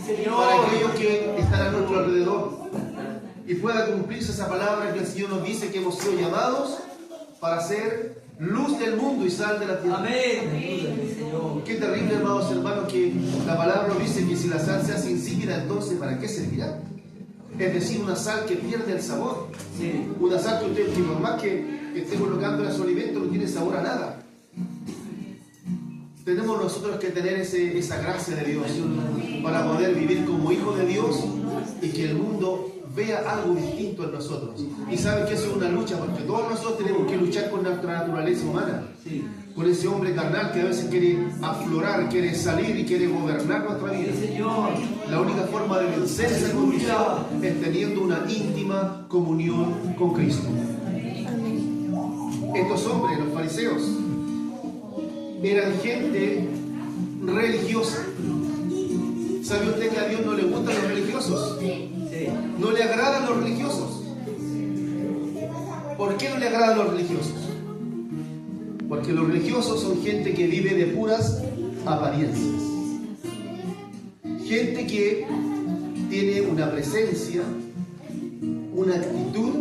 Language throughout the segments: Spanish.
para aquellos que están a nuestro alrededor, y pueda cumplirse esa palabra que el Señor nos dice, que hemos sido llamados para ser luz del mundo y sal de la tierra. Amén. Qué terrible, hermanos, que la palabra nos dice que si la sal se hace insípida, entonces ¿para qué servirá? Es decir, una sal que pierde el sabor. Sí. Una sal que usted, por más que esté colocando en su alimento, no tiene sabor a nada. Tenemos nosotros que tener esa gracia de Dios para poder vivir como hijos de Dios y que el mundo vea algo distinto en nosotros. Y sabe que eso es una lucha, porque todos nosotros tenemos que luchar con nuestra naturaleza humana, Sí. con ese hombre carnal que a veces quiere aflorar, quiere salir y quiere gobernar nuestra vida. Sí, Señor. La única forma de vencer esa condición es teniendo una íntima comunión con Cristo. Estos hombres, los fariseos, eran gente religiosa. ¿Sabe usted que a Dios no le gustan los religiosos? Sí. No le agradan los religiosos. ¿Por qué no le agradan los religiosos? Porque los religiosos son gente que vive de puras apariencias. Gente que tiene una presencia, una actitud,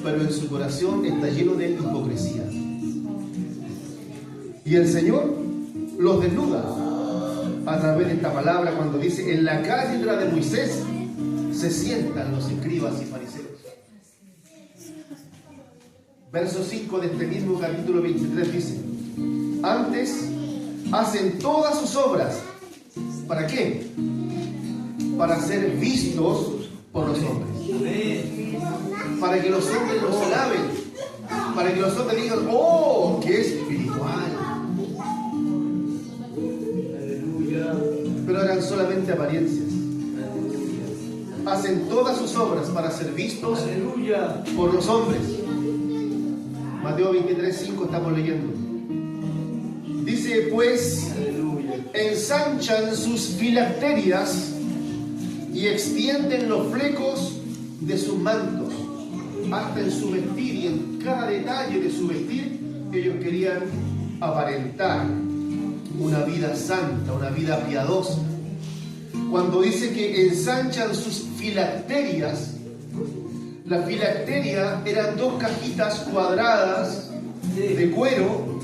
pero en su corazón está lleno de hipocresía. Y el Señor los desnuda a través de esta palabra cuando dice: en la cátedra de Moisés se sientan los escribas y fariseos. Verso 5 de este mismo capítulo 23 dice: antes hacen todas sus obras. ¿Para qué? Para ser vistos por los hombres. Amén. Para que los hombres los alaben. Para que los hombres digan: ¡oh, qué espiritual! Aleluya. Pero eran solamente apariencias. Aleluya. Hacen todas sus obras para ser vistos Aleluya. por los hombres. Mateo 23:5 estamos leyendo. Dice: pues Aleluya. ensanchan sus filacterias y extienden los flecos de sus mantos. Hasta en su vestir y en cada detalle de su vestir, ellos querían aparentar una vida santa, una vida piadosa. Cuando dice que ensanchan sus filacterias, la filacteria eran dos cajitas cuadradas de cuero.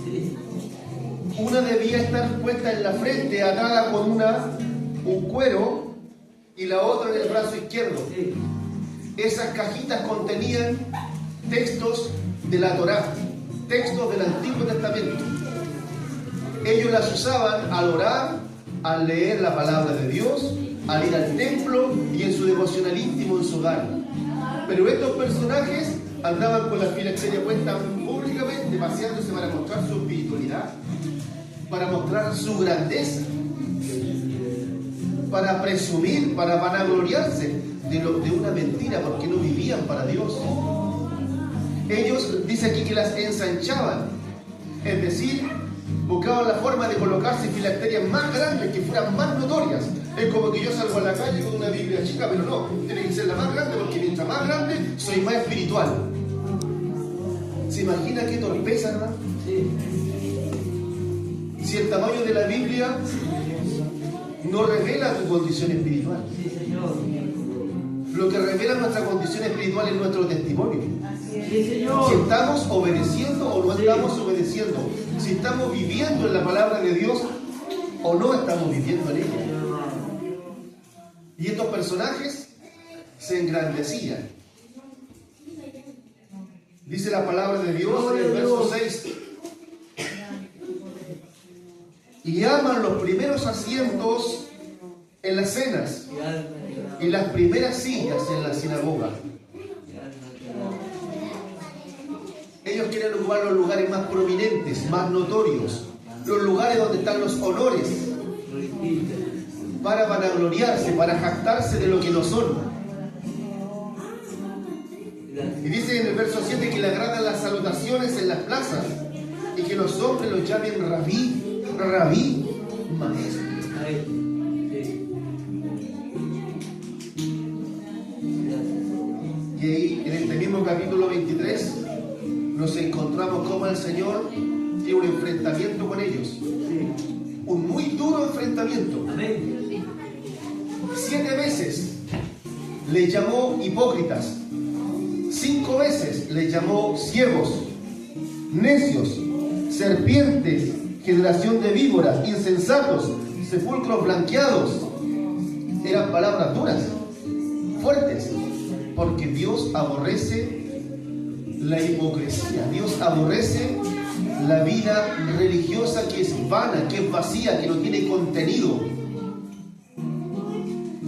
Una debía estar puesta en la frente, atada con un cuero, y la otra en el brazo izquierdo. Esas cajitas contenían textos de la Torá, textos del Antiguo Testamento. Ellos las usaban al orar, al leer la palabra de Dios, al ir al templo y en su devocional íntimo en su hogar. Pero estos personajes andaban con la filacteria puesta públicamente, paseándose para mostrar su espiritualidad, para mostrar su grandeza, para presumir, para vanagloriarse de una mentira, porque no vivían para Dios. Ellos, dice aquí, que las ensanchaban, es decir, buscaban la forma de colocarse filacterias más grandes, que fueran más notorias. Es como que yo salgo a la calle con una Biblia chica, pero no, tiene que ser la más grande, porque mientras más grande, soy más espiritual. ¿Se imagina qué torpeza, hermano? Si el tamaño de la Biblia no revela tu condición espiritual. Sí, Señor. Lo que revela nuestra condición espiritual es nuestro testimonio. Sí, Señor. Si estamos obedeciendo o no estamos obedeciendo. Si estamos viviendo en la palabra de Dios o no estamos viviendo en ella. Y estos personajes se engrandecían. Dice la palabra de Dios en el verso 6. Y aman los primeros asientos en las cenas y las primeras sillas en la sinagoga. Ellos quieren ocupar los lugares más prominentes, más notorios, los lugares donde están los honores, para vanagloriarse, para jactarse de lo que no son. Y dice en el verso 7 que le agradan las salutaciones en las plazas y que los hombres los llamen rabí, maestro. Y ahí en este mismo capítulo 23 nos encontramos como el Señor tiene un enfrentamiento con ellos. Un muy duro enfrentamiento. 7 veces les llamó hipócritas. 5 veces les llamó ciegos, necios, serpientes, generación de víboras, insensatos, sepulcros blanqueados. Eran palabras duras, fuertes, porque Dios aborrece la hipocresía. Dios aborrece la vida religiosa que es vana, que es vacía, que no tiene contenido,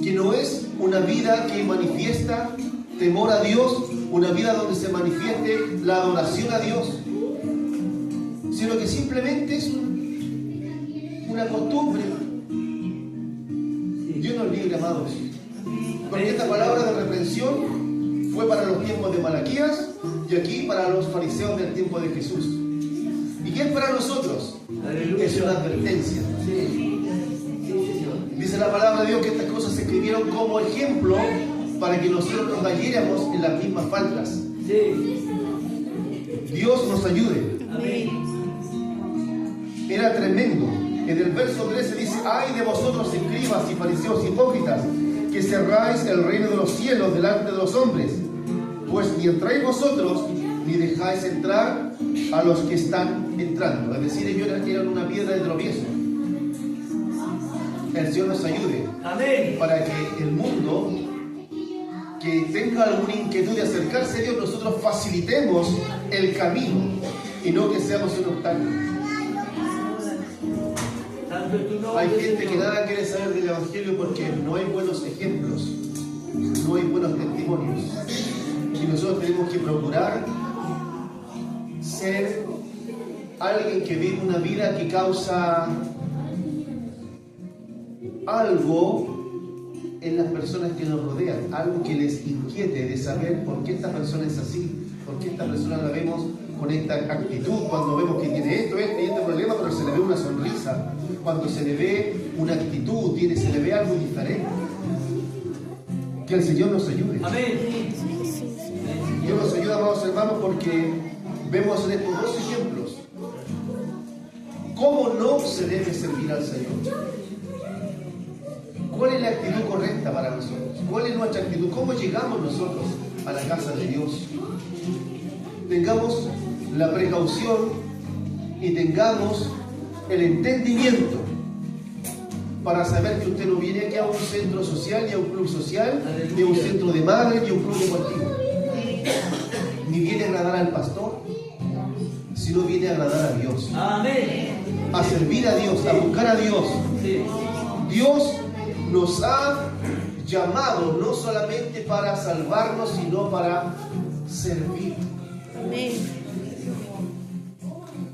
que no es una vida que manifiesta temor a Dios, una vida donde se manifieste la adoración a Dios, sino que simplemente es una costumbre. Dios nos libre, amados, porque esta palabra de reprensión fue para los tiempos de Malaquías y aquí para los fariseos del tiempo de Jesús. ¿Y qué es para nosotros? Aleluya. Es una advertencia. Sí. Dice la palabra de Dios que estas cosas se escribieron como ejemplo para que nosotros no cayéramos en las mismas faltas. Sí. Dios nos ayude. Amén. Era tremendo. En el verso 13 dice: ay de vosotros, escribas y fariseos hipócritas, que cerráis el reino de los cielos delante de los hombres, pues ni entráis vosotros, ni dejáis entrar a los que están entrando. Es decir, ellos eran una piedra de tropiezo. El Señor nos ayude. Amén. Para que el mundo que tenga alguna inquietud de acercarse a Dios, nosotros facilitemos el camino y no que seamos un obstáculo. Santo es tu nombre, Hay gente que Señor. nada quiere saber del Evangelio porque no hay buenos ejemplos, no hay buenos testimonios. Y nosotros tenemos que procurar ser alguien que vive una vida que causa algo en las personas que nos rodean, algo que les inquiete de saber por qué esta persona es así, por qué esta persona la vemos con esta actitud, cuando vemos que tiene esto y este problema, pero se le ve una sonrisa, cuando se le ve una actitud, se le ve algo diferente. Que el Señor nos ayude. Amén. Dios nos ayuda, amados hermanos, porque vemos en estos dos ejemplos cómo no se debe servir al Señor. ¿Cuál es la actitud correcta para nosotros? ¿Cuál es nuestra actitud? ¿Cómo llegamos nosotros a la casa de Dios? Tengamos la precaución y tengamos el entendimiento para saber que usted no viene aquí a un centro social, ni a un club social, ni a un centro de madre, ni a un club deportivo. Ni viene a agradar al pastor, sino viene a agradar a Dios. Amén. A servir a Dios, a buscar a Dios. Sí. Dios nos ha llamado no solamente para salvarnos, sino para servir. Amén.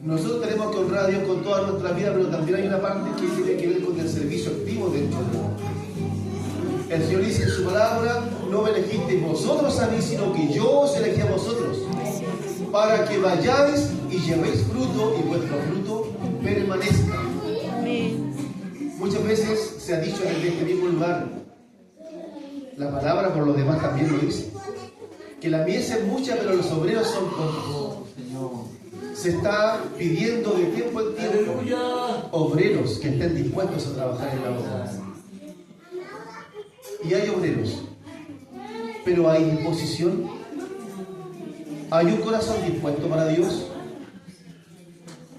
Nosotros tenemos que honrar a Dios con toda nuestra vida, pero también hay una parte que tiene que ver con el servicio activo dentro de nosotros. El Señor dice en su palabra: no me elegisteis vosotros a mí, sino que yo os elegí a vosotros, para que vayáis y llevéis fruto y vuestro fruto permanezca. Amén. Muchas veces se ha dicho en este mismo lugar, la palabra por los demás también lo dice, que la mies es mucha pero los obreros son pocos. Se está pidiendo de tiempo en tiempo Aleluya. obreros que estén dispuestos a trabajar en la obra. Y hay obreros, pero hay disposición, hay un corazón dispuesto para Dios.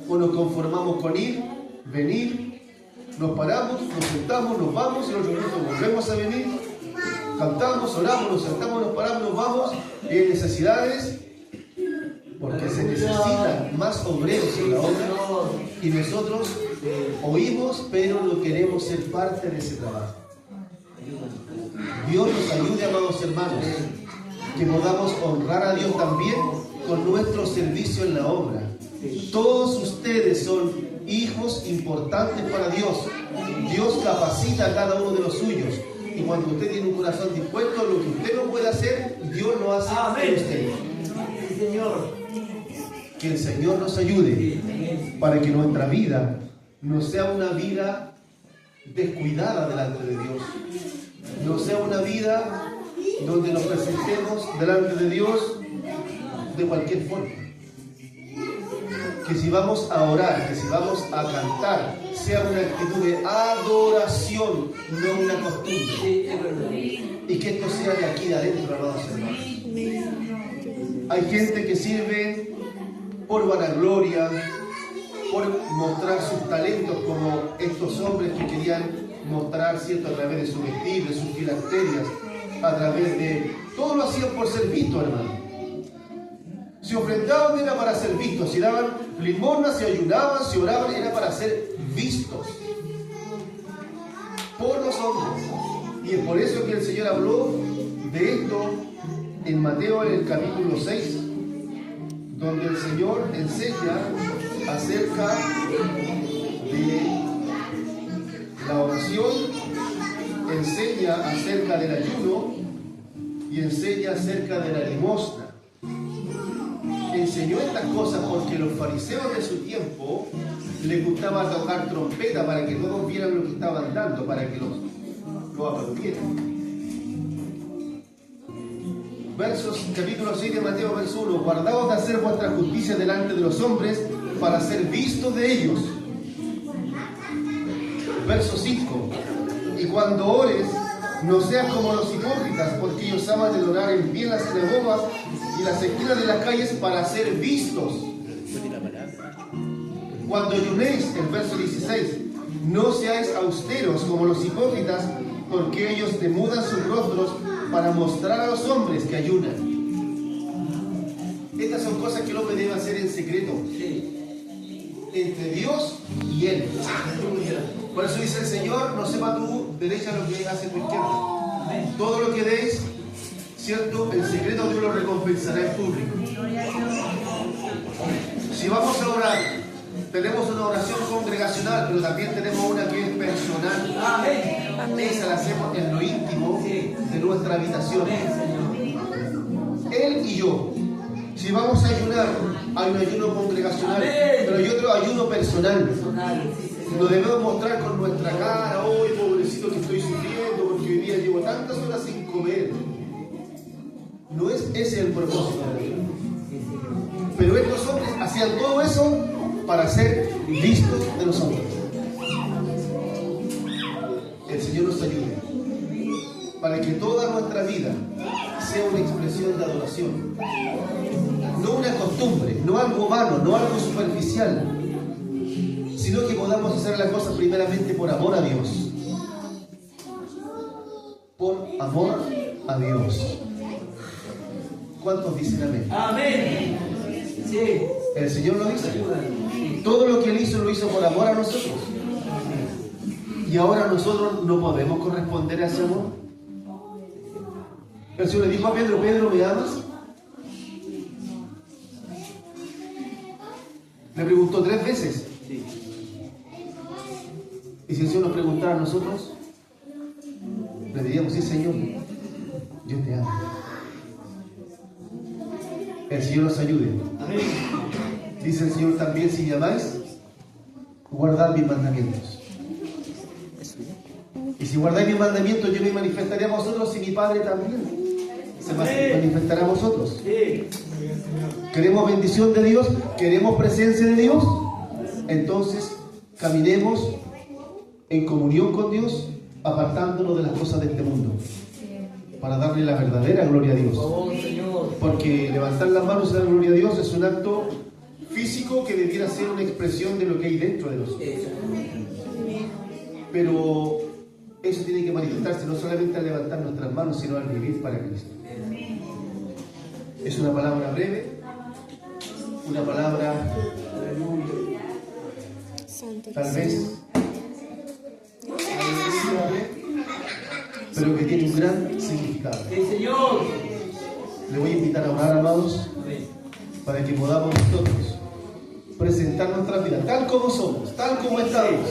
O nos conformamos con ir, venir, nos paramos, nos sentamos, nos vamos y en otro minuto volvemos a venir, cantamos, oramos, nos sentamos, nos paramos, nos vamos, y hay necesidades, porque se necesitan más obreros en la obra y nosotros oímos, pero no queremos ser parte de ese trabajo. Dios nos ayude, amados hermanos, que podamos honrar a Dios también con nuestro servicio en la obra. Todos ustedes son hijos importantes para Dios. Dios capacita a cada uno de los suyos. Y cuando usted tiene un corazón dispuesto, lo que usted no puede hacer, Dios lo hace en usted. Sí, Señor. Que el Señor nos ayude para que nuestra vida no sea una vida descuidada delante de Dios. No sea una vida donde nos presentemos delante de Dios de cualquier forma. que si vamos a orar, que si vamos a cantar, sea una actitud de adoración, no una costumbre. Sí, es verdad. Y que esto sea de aquí de adentro, amados hermanos. Amén. Hay gente que sirve por vanagloria, por mostrar sus talentos, como estos hombres que querían mostrar, ¿cierto?, a través de su vestir, de sus filacterias, a través de... Todo lo hacían por ser vistos, hermano. Si ofrendaban era para ser vistos, si daban limosna, si ayunaban, si oraban, era para ser vistos por los hombres. Y es por eso que el Señor habló de esto en Mateo, en el capítulo 6, donde el Señor enseña acerca de la oración, enseña acerca del ayuno y enseña acerca de la limosna. Enseñó estas cosas porque los fariseos de su tiempo les gustaba tocar trompeta para que todos vieran lo que estaban dando, para que lo aplaudieran. Capítulo 6 de Mateo, verso 1. Guardaos de hacer vuestra justicia delante de los hombres para ser vistos de ellos. Verso 5. Y cuando ores, no seas como los hipócritas, porque ellos aman el orar en pie en las sinagogas y las esquinas de las calles para ser vistos. Cuando ayunéis, el verso 16, no seáis austeros como los hipócritas, porque ellos demudan sus rostros para mostrar a los hombres que ayunan. Estas son cosas que el hombre debe hacer en secreto, entre Dios y él. Por eso dice el Señor: no sepa tu derecha lo que hace tu izquierda. Todo lo que deis, ¿cierto?, en secreto Dios lo recompensará en público. Si vamos a orar, tenemos una oración congregacional, pero también tenemos una que es personal. Amén. Esa la hacemos en lo íntimo de nuestra habitación. Él y yo. Si vamos a ayunar, hay un ayuno congregacional, pero hay otro ayuno personal. Lo debemos mostrar con nuestra cara: hoy pobrecito que estoy sufriendo porque hoy día llevo tantas horas sin comer. No es ese el propósito de Dios. Pero estos hombres hacían todo eso para ser vistos de los hombres. El Señor nos ayude para que toda nuestra vida sea una expresión de adoración, no una costumbre, no algo vano, no algo superficial, sino que podamos hacer las cosas primeramente por amor a Dios. Por amor a Dios. ¿Cuántos dicen amén? Amén. Sí. El Señor lo dice. Todo lo que Él hizo, lo hizo por amor a nosotros. Y ahora nosotros no podemos corresponder a ese amor. El Señor le dijo a Pedro: Pedro, ¿me amas? Le preguntó 3 veces. Y si el Señor nos preguntara a nosotros, le diríamos: sí, Señor, yo te amo. El Señor nos ayude. Dice el Señor también: si llamáis, guardad mis mandamientos. Y si guardáis mis mandamientos, yo me manifestaré a vosotros, y mi Padre también se manifestará a vosotros. ¿Queremos bendición de Dios? ¿Queremos presencia de Dios? Entonces caminemos en comunión con Dios, apartándonos de las cosas de este mundo, para darle la verdadera gloria a Dios. Porque levantar las manos y dar gloria a Dios es un acto físico que debiera ser una expresión de lo que hay dentro de nosotros. Pero eso tiene que manifestarse no solamente al levantar nuestras manos, sino al vivir para Cristo. Es una palabra breve, una palabra tal vez pero que tiene un gran significado. Señor. Le voy a invitar a orar, amados, para que podamos nosotros presentar nuestra vida tal como somos, tal como estamos.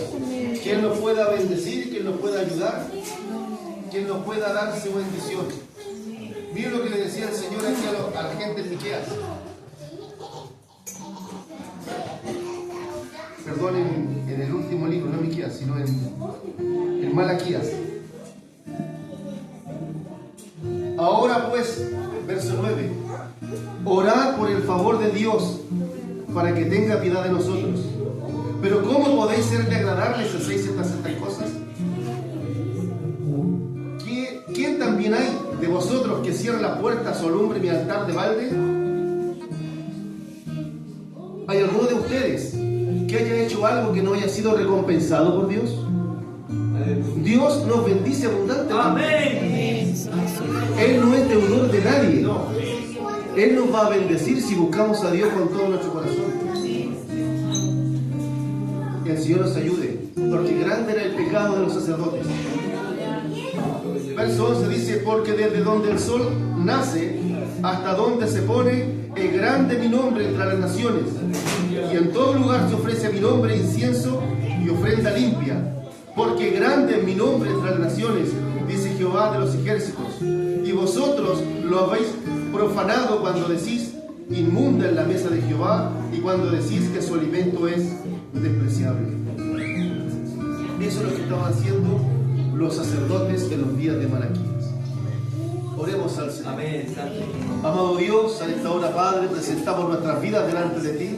Que Él nos pueda bendecir, que Él nos pueda ayudar, que Él nos pueda dar su bendición. Miren lo que le decía el Señor aquí a la gente en Miqueas. Perdón, en el último libro, no Miqueas, sino en Malaquías. Ahora pues, verso 9, orad por el favor de Dios para que tenga piedad de nosotros. Pero ¿cómo podéis serle agradables si hacéis estas cosas? ¿Quién también hay de vosotros que cierre las puertas o alumbre mi altar de balde? ¿Hay alguno de ustedes que haya hecho algo que no haya sido recompensado por Dios? Dios nos bendice abundantemente. Amén. Él no es deudor de nadie. Él nos va a bendecir si buscamos a Dios con todo nuestro corazón. Que el Señor nos ayude, porque grande era el pecado de los sacerdotes. Verso 11 dice: porque desde donde el sol nace hasta donde se pone, es grande mi nombre entre las naciones, y en todo lugar se ofrece a mi nombre incienso y ofrenda limpia. Porque grande es mi nombre entre las naciones, dice Jehová de los ejércitos. Y vosotros lo habéis profanado cuando decís: inmunda en la mesa de Jehová, y cuando decís que su alimento es despreciable. Eso es lo que estaban haciendo los sacerdotes en los días de Malaquías. Oremos al Señor. Amén. Amado Dios, a esta hora, Padre, presentamos nuestras vidas delante de ti.